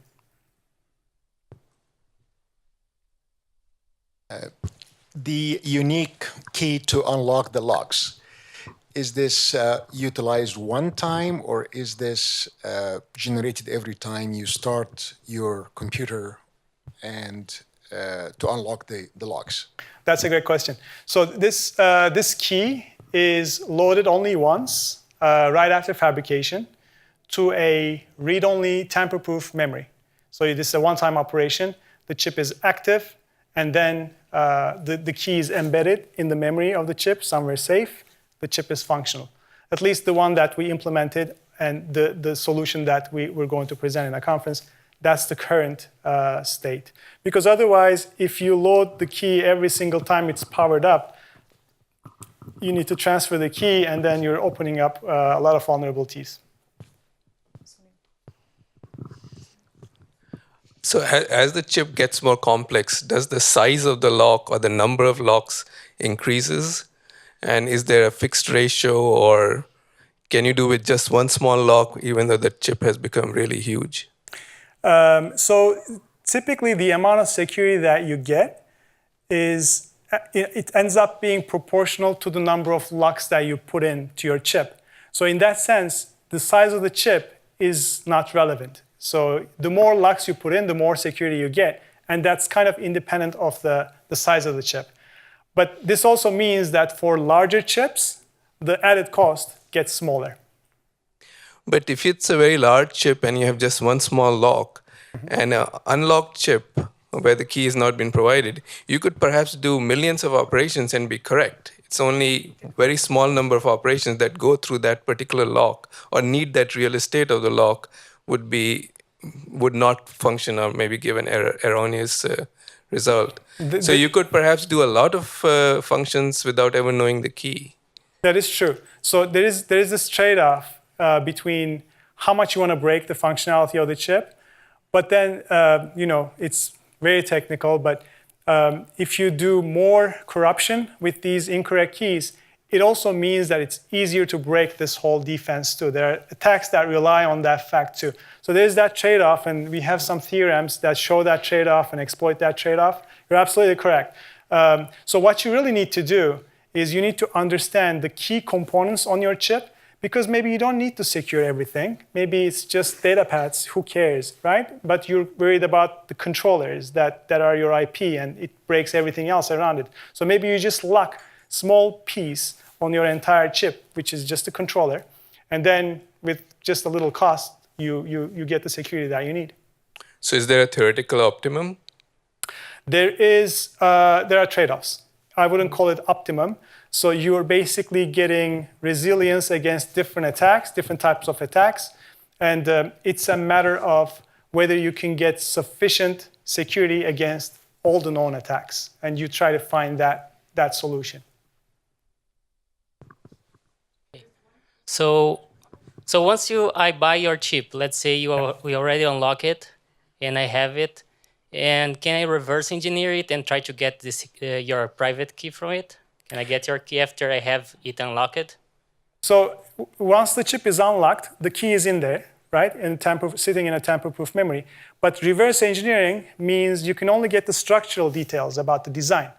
the unique key to unlock the locks, is this utilized one time, or is this generated every time you start your computer and to unlock the locks? That's a great question. So this key is loaded only once, right after fabrication, to a read-only tamper-proof memory. So this is a one-time operation. The chip is active, and then the key is embedded in the memory of the chip, somewhere safe. The chip is functional. At least the one that we implemented and the solution that we're going to present in a conference, that's the current state. Because otherwise, if you load the key every single time it's powered up, you need to transfer the key, and then you're opening up a lot of vulnerabilities. So as the chip gets more complex, does the size of the lock or the number of locks increases? And is there a fixed ratio, or can you do with just one small lock even though the chip has become really huge? So typically the amount of security that you get is, it ends up being proportional to the number of locks that you put into your chip. So in that sense, the size of the chip is not relevant. So the more locks you put in, the more security you get. And that's kind of independent of the size of the chip. But this also means that for larger chips, the added cost gets smaller. But if it's a very large chip and you have just one small lock and an unlocked chip where the key has not been provided, you could perhaps do millions of operations and be correct. It's only a very small number of operations that go through that particular lock or need that real estate of the lock would not function or maybe give an erroneous result. So you could perhaps do a lot of functions without ever knowing the key. That is true. So there is this trade-off between how much you want to break the functionality of the chip, but then it's very technical. But if you do more corruption with these incorrect keys, it also means that it's easier to break this whole defense too. There are attacks that rely on that fact too. So there's that trade-off, and we have some theorems that show that trade-off and exploit that trade-off. You're absolutely correct. So what you really need to do is you need to understand the key components on your chip, because maybe you don't need to secure everything. Maybe it's just data paths, who cares, right? But you're worried about the controllers that are your IP, and it breaks everything else around it. So maybe you just lock small piece on your entire chip, which is just a controller, and then with just a little cost, you get the security that you need. So is there a theoretical optimum? There are trade-offs. I wouldn't call it optimum. So you're basically getting resilience against different attacks, different types of attacks, and it's a matter of whether you can get sufficient security against all the known attacks, and you try to find that solution. So once I buy your chip, let's say we already unlock it, and I have it, and can I reverse engineer it and try to get your private key from it? Can I get your key after I have it unlocked? So once the chip is unlocked, the key is in there, right? Sitting in a tamper-proof memory. But reverse engineering means you can only get the structural details about the design.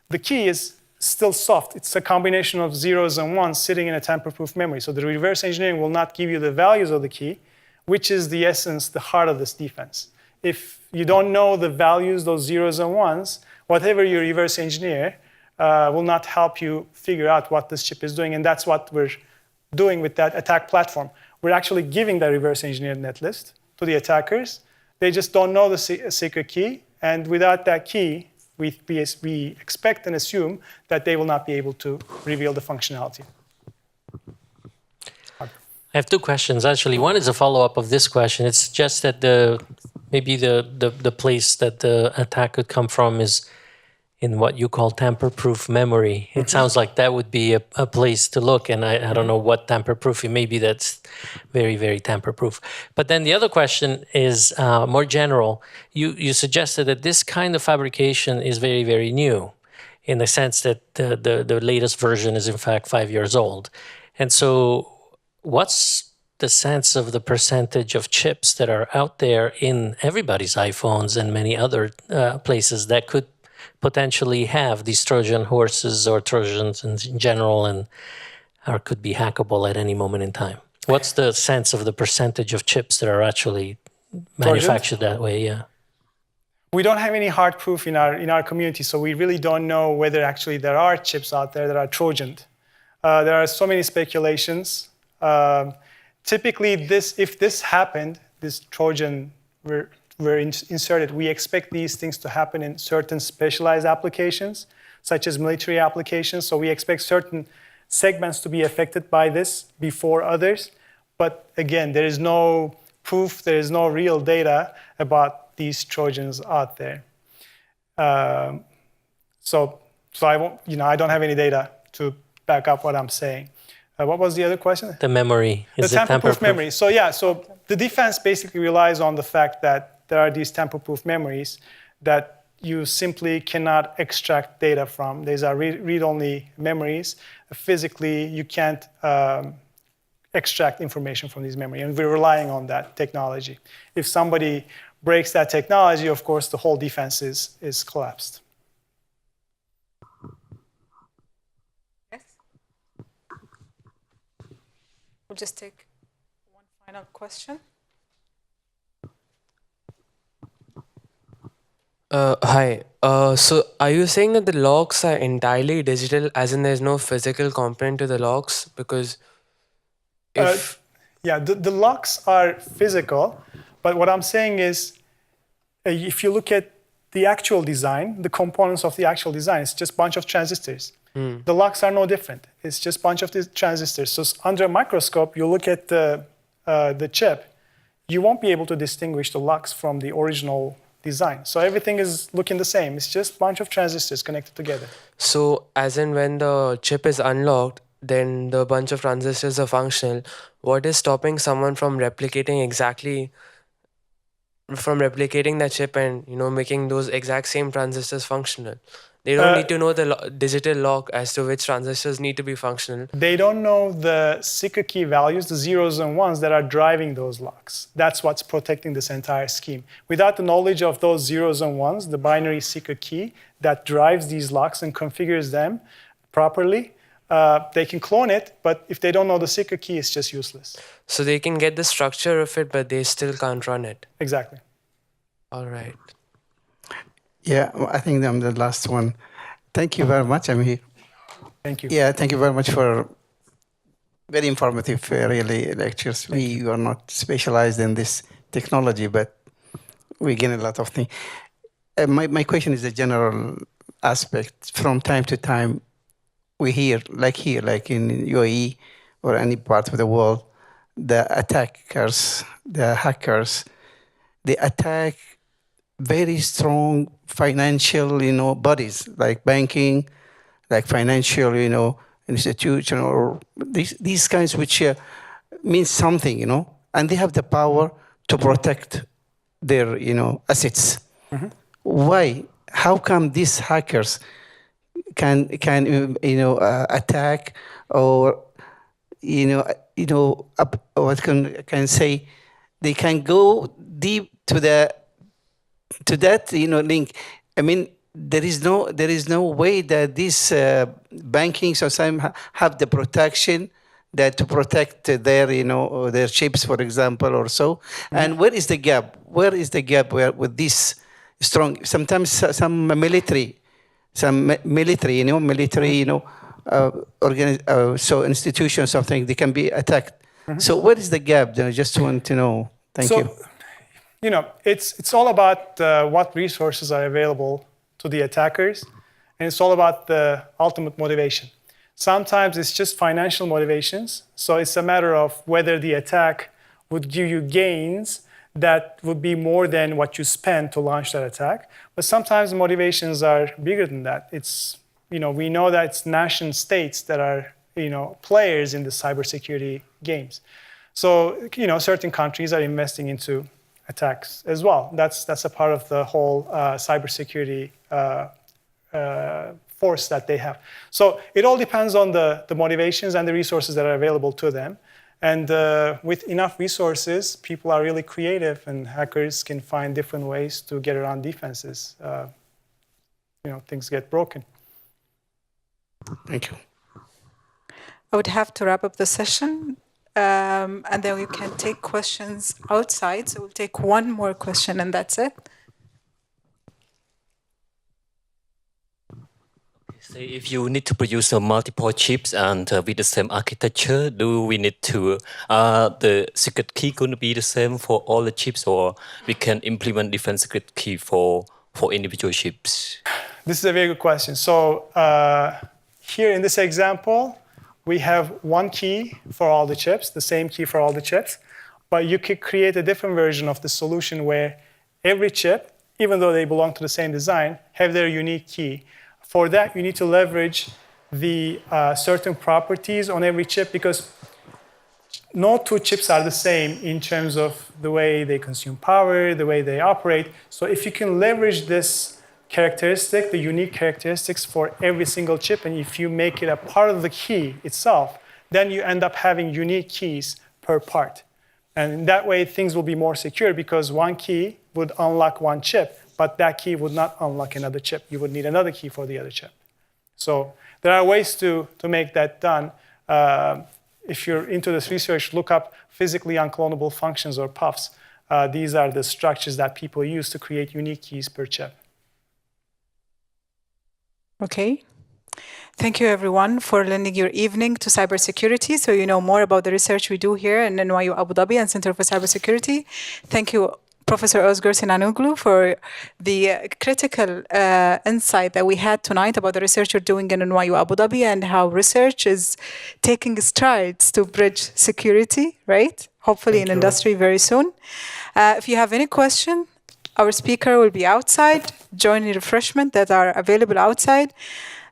The key is still soft. It's a combination of zeros and ones sitting in a tamper-proof memory. So the reverse engineering will not give you the values of the key, which is the essence, the heart of this defense. If you don't know the values, those zeros and ones, whatever you reverse engineer will not help you figure out what this chip is doing. And that's what we're doing with that attack platform. We're actually giving the reverse engineered netlist to the attackers. They just don't know the secret key. And without that key, we expect and assume that they will not be able to reveal the functionality. I have two questions, actually. One is a follow-up of this question. It's just that maybe the place that the attack could come from is in what you call tamper-proof memory. It sounds like that would be a place to look, and I don't know what tamper-proof. Maybe that's very, very tamper-proof. But then the other question is more general. You suggested that this kind of fabrication is very, very new, in the sense that the latest version is in fact 5 years old. And so what's the sense of the percentage of chips that are out there in everybody's iPhones and many other places that could potentially have these Trojan horses or Trojans in general, and or could be hackable at any moment in time. What's the sense of the percentage of chips that are actually manufactured that way? Yeah. We don't have any hard proof in our community, so we really don't know whether actually there are chips out there that are Trojan. There are so many speculations. Typically, if this happened, this Trojan were inserted, we expect these things to happen in certain specialized applications, such as military applications. So we expect certain segments to be affected by this before others. But again, there is no proof, there is no real data about these Trojans out there. So I won't, I don't have any data to back up what I'm saying. What was the other question? The memory. Is the tamper-proof memory. So the defense basically relies on the fact that there are these tamper-proof memories that you simply cannot extract data from. These are read-only memories. Physically, you can't extract information from these memories, and we're relying on that technology. If somebody breaks that technology, of course, the whole defense is collapsed. Yes? We'll just take one final question. Hi. So are you saying that the logs are entirely digital, as in there's no physical component to the logs? Because if... the locks are physical, but what I'm saying is, if you look at the actual design, the components of the actual design, it's just a bunch of transistors. The locks are no different. It's just a bunch of these transistors. So under a microscope, you look at the chip, you won't be able to distinguish the locks from the original design. So everything is looking the same. It's just a bunch of transistors connected together. So as in when the chip is unlocked, then the bunch of transistors are functional. What is stopping someone from replicating that chip and making those exact same transistors functional? They don't need to know the digital log as to which transistors need to be functional. They don't know the secret key values, the zeros and ones that are driving those locks. That's what's protecting this entire scheme. Without the knowledge of those zeros and ones, the binary secret key that drives these locks and configures them properly, they can clone it, but if they don't know the secret key, it's just useless. So they can get the structure of it, but they still can't run it. Exactly. All right. Yeah, I think I'm the last one. Thank you very much. I'm here. Thank you. Yeah, thank you very much for very informative, really, lectures. We are not specialized in this technology, but we gain a lot of things. My question is a general aspect. From time to time, we hear, like in UAE or any part of the world, the attackers, the hackers, they attack very strong financial, bodies like banking, like financial, institution, or these kinds which mean something, and they have the power to protect their, assets. Mm-hmm. Why? How come these hackers can attack or, what can say? They can go deep to that link. I mean, there is no way that these banking systems have the protection that to protect their their chips, for example, or so. Mm-hmm. And where is the gap? Where is the gap with this strong? Sometimes some military, so institutions, something they can be attacked. Mm-hmm. So where is the gap? I just want to know. Thank you. It's all about what resources are available to the attackers, and it's all about the ultimate motivation. Sometimes it's just financial motivations, so it's a matter of whether the attack would give you gains that would be more than what you spend to launch that attack. But sometimes the motivations are bigger than that. It's, we know that it's nation states that are, players in the cybersecurity games. So, certain countries are investing into attacks as well. That's a part of the whole cybersecurity force that they have. So it all depends on the motivations and the resources that are available to them. And with enough resources, people are really creative, and hackers can find different ways to get around defenses. things get broken. Thank you. I would have to wrap up the session, and then we can take questions outside. So we'll take one more question, and that's it. Say if you need to produce multiple chips and with the same architecture, do we need to, the secret key going to be the same for all the chips, or we can implement different secret key for individual chips? This is a very good question. So here in this example, we have one key for all the chips, the same key for all the chips, but you could create a different version of the solution where every chip, even though they belong to the same design, have their unique key. For that, you need to leverage the certain properties on every chip, because no two chips are the same in terms of the way they consume power, the way they operate. So if you can leverage this characteristic, the unique characteristics for every single chip, and if you make it a part of the key itself, then you end up having unique keys per part. And in that way, things will be more secure, because one key would unlock one chip, but that key would not unlock another chip. You would need another key for the other chip. So there are ways to make that done. If you're into this research, look up physically unclonable functions, or puffs. These are the structures that people use to create unique keys per chip. Okay. Thank you, everyone, for lending your evening to cybersecurity, so you know more about the research we do here in NYU Abu Dhabi and Center for Cybersecurity. Thank you, Professor Ozgur Sinanoglu, for the critical insight that we had tonight about the research you're doing in NYU Abu Dhabi and how research is taking strides to bridge security, right? Hopefully in industry very soon. If you have any question, our speaker will be outside. Join the refreshment that are available outside.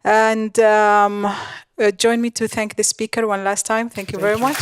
And join me to thank the speaker one last time. Thank you very much.